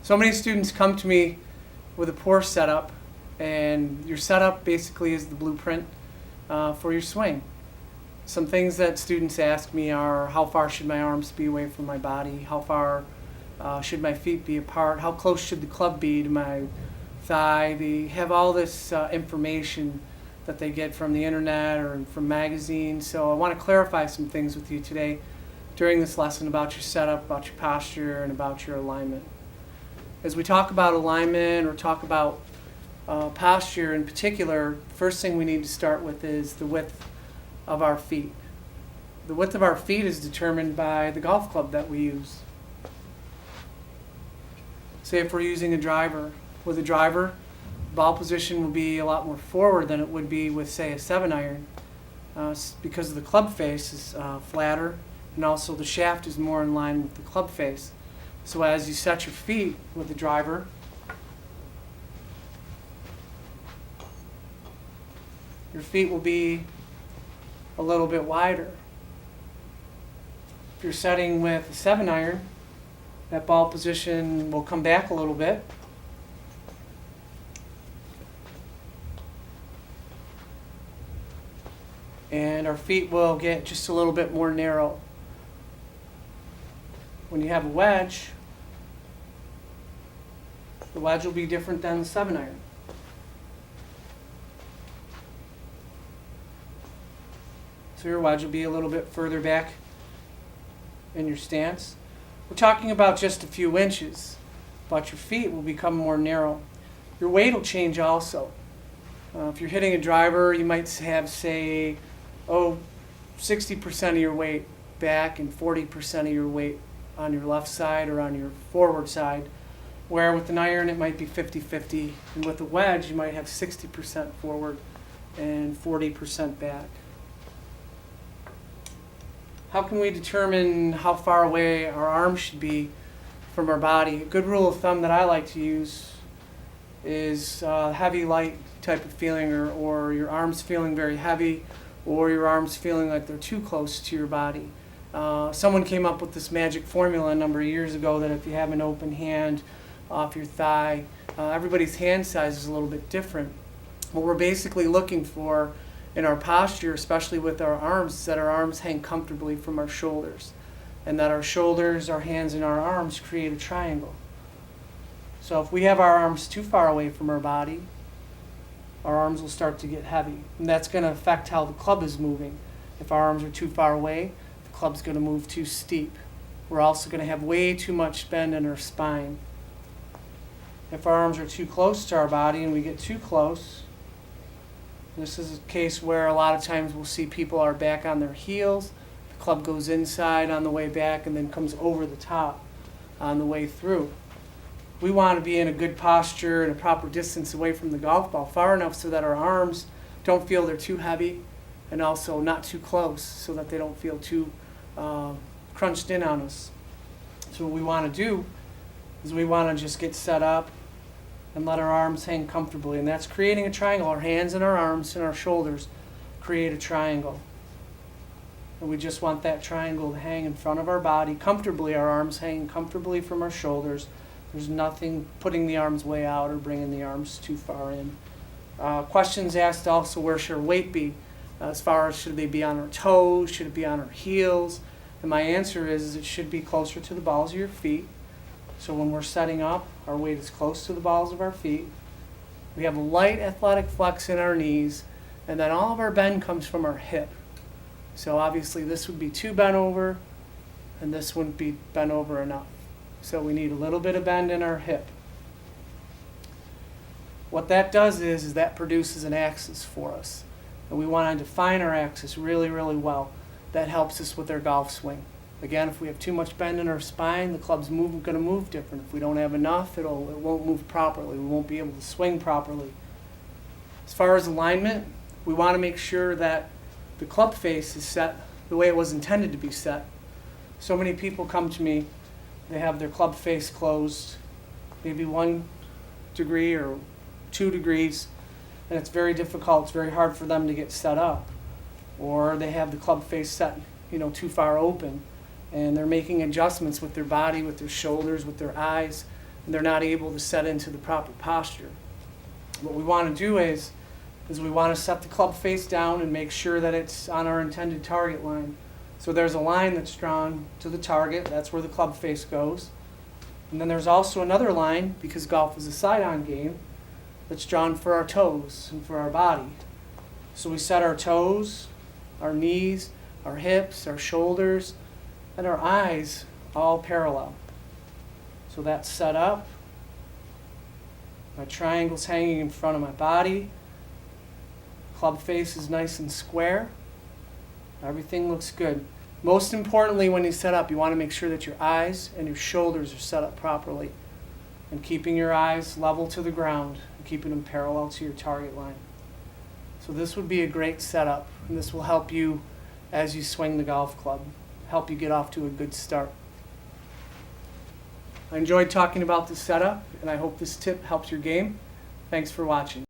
So many students come to me with a poor setup, and your setup basically is the blueprint for your swing. Some things that students ask me are, how far should my arms be away from my body? How far should my feet be apart? How close should the club be to my thigh? They have all this information that they get from the internet or from magazines. So I want to clarify some things with you today during this lesson about your setup, about your posture, and about your alignment. As we talk about alignment or talk about posture in particular, the first thing we need to start with is the width of our feet. The width of our feet is determined by the golf club that we use. Say if we're using a driver. With a driver, ball position will be a lot more forward than it would be with, say, a 7-iron because the club face is flatter, and also the shaft is more in line with the club face. So as you set your feet with the driver, your feet will be a little bit wider. If you're setting with a 7-iron, that ball position will come back a little bit. And our feet will get just a little bit more narrow. When you have a wedge, the wedge will be different than the 7-iron. So your wedge will be a little bit further back in your stance. We're talking about just a few inches, but your feet will become more narrow. Your weight will change also. If you're hitting a driver, you might have, say, 60% of your weight back and 40% of your weight on your left side or on your forward side, where with an iron it might be 50-50, and with a wedge you might have 60% forward and 40% back. How can we determine how far away our arms should be from our body? A good rule of thumb that I like to use is heavy, light type of feeling, or your arms feeling very heavy, or your arms feeling like they're too close to your body. Someone came up with this magic formula a number of years ago that if you have an open hand off your thigh, everybody's hand size is a little bit different. What we're basically looking for in our posture, especially with our arms, is that our arms hang comfortably from our shoulders, and that our shoulders, our hands, and our arms create a triangle. So if we have our arms too far away from our body, our arms will start to get heavy, and that's going to affect how the club is moving. If our arms are too far away, the club's going to move too steep. We're also going to have way too much bend in our spine. If our arms are too close to our body and we get too close, this is a case where a lot of times we'll see people are back on their heels, the club goes inside on the way back and then comes over the top on the way through. We want to be in a good posture and a proper distance away from the golf ball, far enough so that our arms don't feel they're too heavy, and also not too close so that they don't feel too crunched in on us. So what we want to do is we want to just get set up and let our arms hang comfortably, and that's creating a triangle. Our hands and our arms and our shoulders create a triangle. And we just want that triangle to hang in front of our body comfortably, our arms hanging comfortably from our shoulders. There's nothing putting the arms way out or bringing the arms too far in. Questions asked also, where should our weight be? As far as should they be on our toes, should it be on our heels? And my answer is it should be closer to the balls of your feet. So when we're setting up, our weight is close to the balls of our feet. We have a light athletic flex in our knees, and then all of our bend comes from our hip. So obviously this would be too bent over, and this wouldn't be bent over enough. So we need a little bit of bend in our hip. What that does is that produces an axis for us. And we want to define our axis really, really well. That helps us with our golf swing. Again, if we have too much bend in our spine, the club's going to move different. If we don't have enough, it won't move properly. We won't be able to swing properly. As far as alignment, we want to make sure that the club face is set the way it was intended to be set. So many people come to me, they have their club face closed, maybe 1 degree or 2 degrees, and it's very difficult, it's very hard for them to get set up. Or they have the club face set, too far open, and they're making adjustments with their body, with their shoulders, with their eyes, and they're not able to set into the proper posture. What we want to do is we want to set the club face down and make sure that it's on our intended target line. So there's a line that's drawn to the target, that's where the club face goes. And then there's also another line, because golf is a side-on game, that's drawn for our toes and for our body. So we set our toes, our knees, our hips, our shoulders, and our eyes all parallel. So that's set up. My triangle's hanging in front of my body. Club face is nice and square. Everything looks good. Most importantly, when you set up, you want to make sure that your eyes and your shoulders are set up properly, and keeping your eyes level to the ground and keeping them parallel to your target line. So this would be a great setup, and this will help you as you swing the golf club, help you get off to a good start. I enjoyed talking about this setup, and I hope this tip helps your game. Thanks for watching.